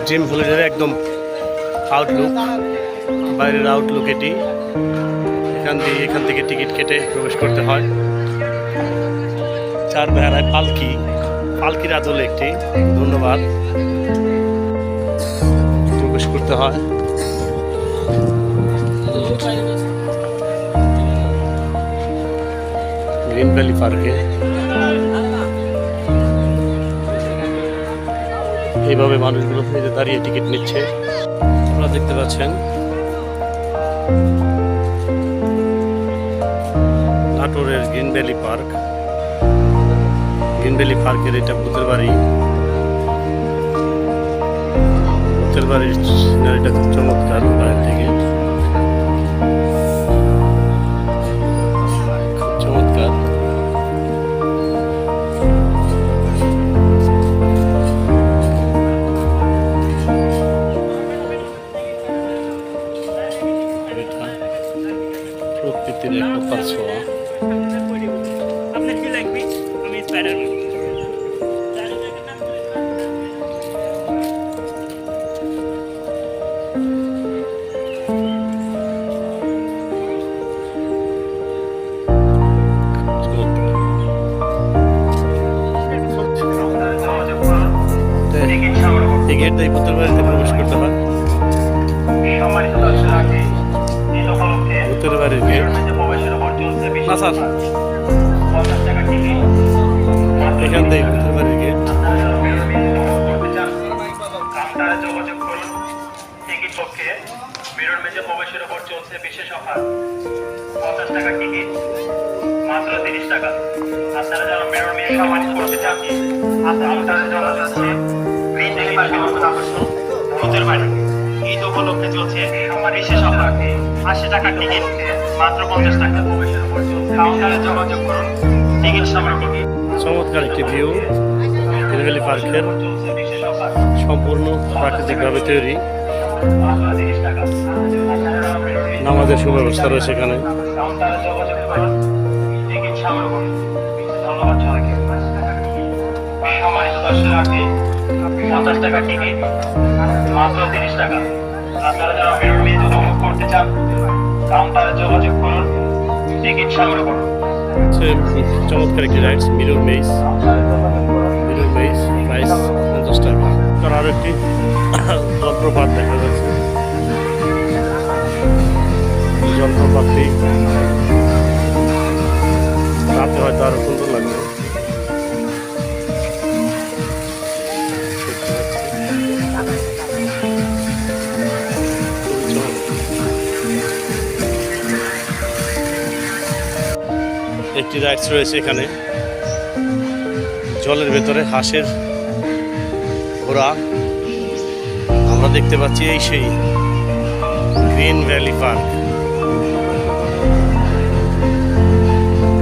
Dream হলিডের একদম Outlook, বাইরের Outlook এটি। এখান থেকে টিকিট কেটে প্রবেশ করতে হয়। চার বেহারায় পালকির আদলে একটি, ধন্যবাদ, প্রবেশ করতে হয়। গ্রিন ভ্যালি পার্কে এইভাবে মানুষগুলো দাঁড়িয়ে টিকিট নিচ্ছে। আপনারা দেখতে পাচ্ছেন নাটোরের green valley park. Green valley পার্কের এটা ভূতের বাড়ি। ভূতের বাড়ির সিনারিটা খুব চমৎকার বাইরে থেকে, খুব চমৎকার। প্রকৃতির এক প্রকার ছোঁয়া। আপনার কি লাগবে? আমি স্পাইডারম্যান। এই গেট দিয়ে ভূতের বাড়িতে প্রবেশ করতে হয়। ভূতের বাড়ির গেট না স্যার, এখান থেকে ভূতের বাড়ির গেট। যোগাযোগ করুন। টিকিট পক্ষে মিরর মেঝে প্রবেশের উপর চলছে বিশেষ অফার। 50 টাকা টিকিট, মাত্র 30 টাকা। আপনারা যারা মিরর মেঝে সম্মানিত করতে চান, কাউন্টারে যাওয়া যাচ্ছে গ্রিন ভ্যালি পার্কের নতুন আকর্ষণ ভূতের বাড়ি। ঈদ উপলক্ষে চলছে বিশেষ অফার। 80 টাকা টিকিট, মাত্র 50 টাকা। প্রবেশের উপর চলছে। কাউন্টারে যোগাযোগ করুন। টিকিট সংগ্রহ করুন। চমৎকার একটি ভিউ গ্রিন ভ্যালি পার্কের, সম্পূর্ণ প্রাকৃতিকভাবে তৈরি। নামাজের সুব্যবস্থা রয়েছে এখানে। 50 টাকা টিকিট, মাত্র 30 টাকা। আপনারা যারা মিরর মেজ উপভোগ করতে চান, কাউন্টারে যোগাযোগ করুন। টিকিট সংগ্রহ করুন। চমৎকার একটি রাইডস মিরর মেজ। প্রাইস 50 টাকা। আরো একটি জলপ্রপাত দেখা যাচ্ছে। জলপ্রপাতটি রাতে হয়তো আরো সুন্দর লাগবে। একটি রাইডস রয়েছে এখানে, জলের ভেতরে হাঁসের ঘোড়া। আমরা দেখতে পাচ্ছি এই সেই green valley park.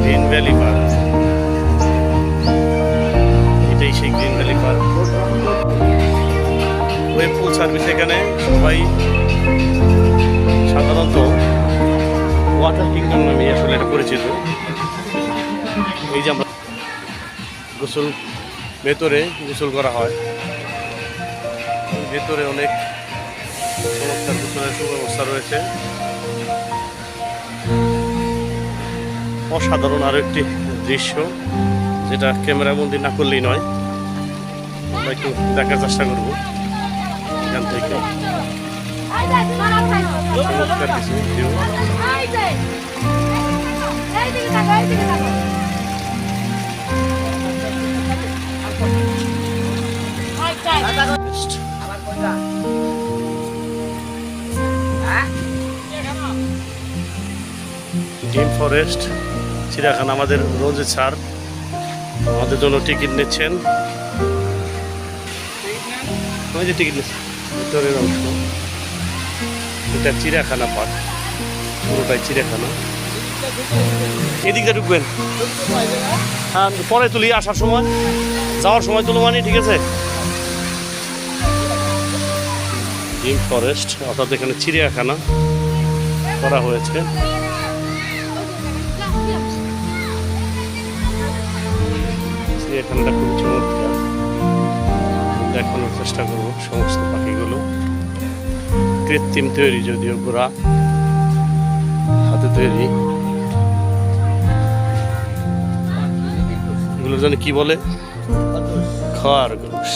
Green valley park, এটাই সেই গ্রিন ভ্যালি পার্ক। ওয়েব পুল সার্ভিস এখানে সবাই সাধারণত ওয়াটার কিংডম নামে আসলে এটা পরিচিত। এই যে আমরা গোসল, ভেতরে গোসল করা হয়, ভেতরে অনেক চমৎকার গোসলের সুব্যবস্থা রয়েছে। অসাধারণ আরো একটি দৃশ্য, যেটা ক্যামেরা বন্দি না করলেই নয়। আমরা একটু দেখার চেষ্টা করবো এখান থেকে। চমৎকার কিছু ভিউ। ডিম ফরেস্ট চিড়িয়াখানা, আমাদের রোজে স্যার আমাদের জন্য টিকিট নিচ্ছেন। আমি যে টিকিট নিচ্ছি ভিতরের অংশ, এটা চিড়িয়াখানা পার্ক, পুরোটাই চিড়িয়াখানা। এদিকটা ঢুকবেন, হ্যাঁ পরে তুলি, আসার সময় যাওয়ার সময় তুলো মানে, ঠিক আছে। ডিম ফরেস্ট অর্থাৎ এখানে চিড়িয়াখানা করা হয়েছে। চিড়িয়াখানাটা খুব চমৎকার, দেখানোর চেষ্টা করবো সমস্ত পাখিগুলো। কৃত্রিম তৈরি, যদিও ঘোড়া হাতে তৈরি। এগুলো জানি কি বলে, খরগোশ,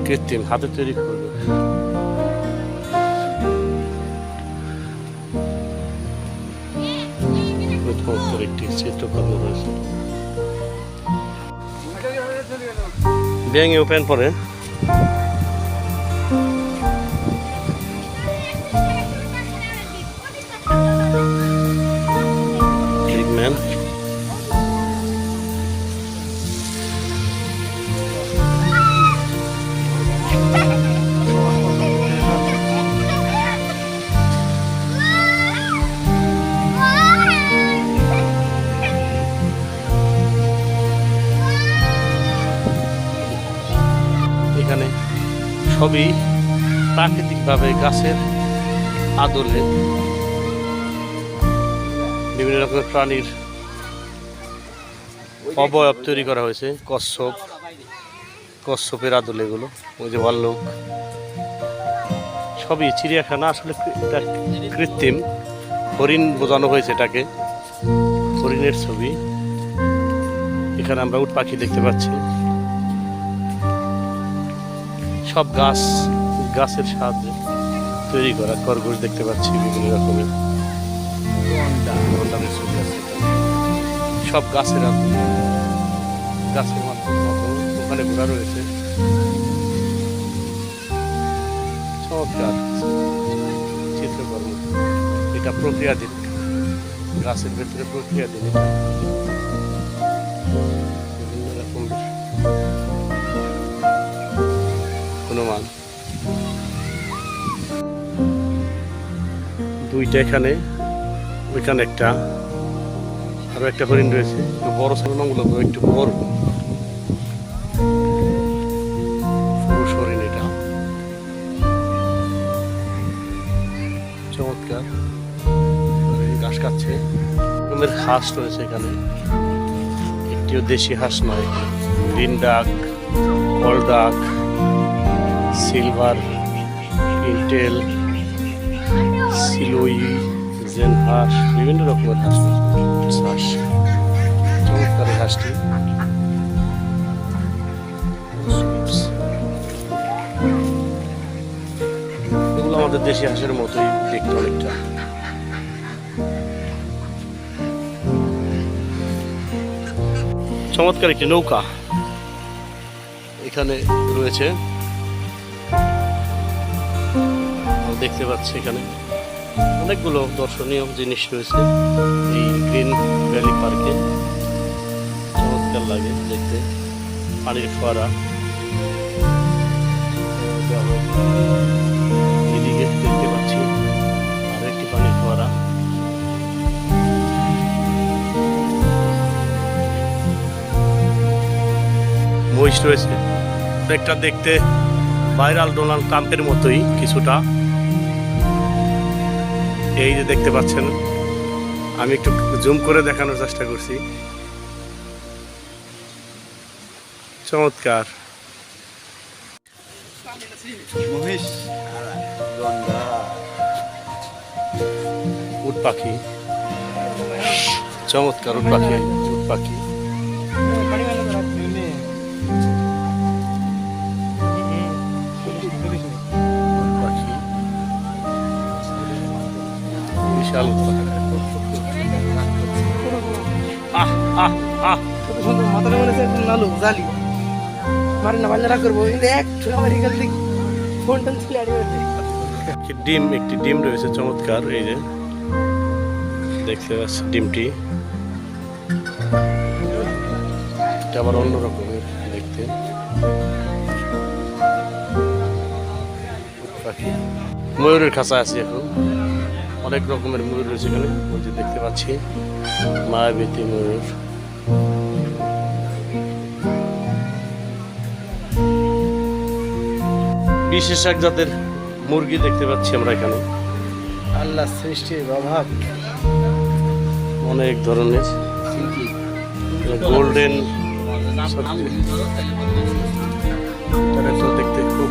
কৃত্রিম হাতে তৈরি খরগোশ। একটি চিত্রকর্ম রয়েছে। ব্যাঙে প্যান্ট পরে ম্যান। এখানে সবই প্রাকৃতিকভাবে গাছের আদলে বিভিন্ন রকমের প্রাণীর অবয়ব তৈরি করা হয়েছে। কচ্ছপের আদলে এগুলো, ওই যে ভাল্লুক, সবই চিড়িয়াখানা। আসলে এটা কৃত্রিম হরিণ বোঝানো হয়েছে এটাকে, হরিণের ছবি। এখানে আমরা উট পাখি দেখতে পাচ্ছি। সব গাছের সাহায্যে তৈরি করা খরগোশ দেখতে পাচ্ছি, বিভিন্ন রকমের ছবি আছে। সব গাছের মাধ্যমে ওখানে ঘোরা রয়েছে। চমৎকার চিত্রকর্ম। এটা প্রক্রিয়াধীন, গাছের ভেতরে প্রক্রিয়াধীন। বিভিন্ন রকমের হনুমান দুইটা, এখানে ওইখানে একটা, আরো একটা হরিণ রয়েছে। একটু বড় সাইজগুলো, একটু বড় পুরুষ হরিণ। এটা চমৎকার, ঘাস খাচ্ছে। রকমের হাঁস রয়েছে এখানে, একটিও দেশি হাঁস নয়। গ্রিন ডাক, কল ডাক, সিলভার, ইন্টেল, সিলোই, জেন হাঁস, বিভিন্ন রকমের হাঁস। চমৎকার হাঁসটি। এগুলো আমাদের দেশি হাঁসের মতোই দেখতে অনেকটা। চমৎকার একটি নৌকা এখানে রয়েছে, দেখতে পাচ্ছি। এখানে অনেকগুলো দর্শনীয় জিনিস রয়েছে এই গ্রিন ভ্যালি পার্কে। চমৎকার লাগে দেখতে। পানির ফোয়ারা, এদিকে দেখতে পাচ্ছি আরো একটি পানির ফোয়ারা। মহিষ রয়েছে, একটা দেখতে ভাইরাল ডোনাল্ড ট্রাম্পের মতোই কিছুটা। এই যে দেখতে পাচ্ছেন, আমি একটু জুম করে দেখানোর চেষ্টা করছি। চমৎকার উট পাখি, চমৎকার উট পাখি। বিশাল মাথাটা মনে হচ্ছে লালু জালি মারি না বাল্লা করবো, কিন্তু একটু আমার এখান থেকে ফোনটা ছিল। একটি ডিম রয়েছে, চমৎকার। এই যে দেখতে পাচ্ছি ডিমটি, এটা আবার অন্য রকমের দেখতে। পাখি, ময়ূরের খাঁচা আছে এখন, অনেক রকমের ময়ূর রয়েছে এখানে। ওই যে দেখতে পাচ্ছি মায়াবতী ময়ূর। বিশেষ এক জাতের মুরগি দেখতে পাচ্ছি আমরা এখানে। আল্লাহ সৃষ্টির অভাব, অনেক ধরনের গোল্ডেন, তো দেখতে খুব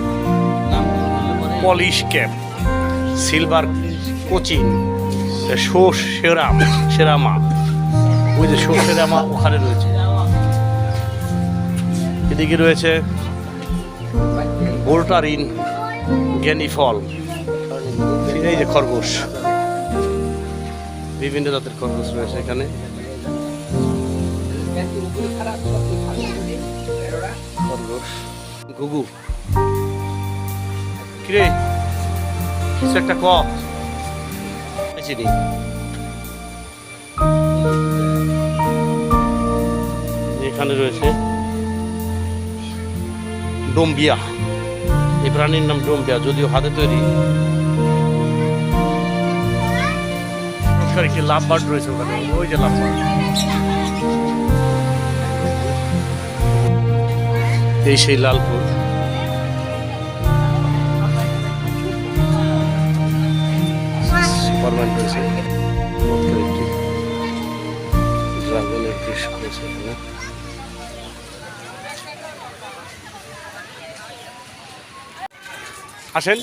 পলিশ ক্যাপ, সিলভার কোচিন, সেরামা, ওই যে সেরামা ওখানে রয়েছে। এদিকে রয়েছে বোল্টারিন জ্ঞানী ফল, এই যে খরগোশ, বিভিন্ন জাতের খরগোশ রয়েছে এখানে। খরগোশ, ঘুঘু, কিরে কিছু একটা চিনি। এখানে রয়েছে ডোম্বিয়া, এই প্রাণীর নাম ডোম্বিয়া, যদিও হাতে তৈরি। একটি লাভবার্ড রয়েছে ওখানে, ওই যে লাভবার্ড, এই সেই লালপুর। সুপারম্যান রয়েছে, একটি ড্রাগনের দৃশ্য রয়েছে এখানে। আসেন।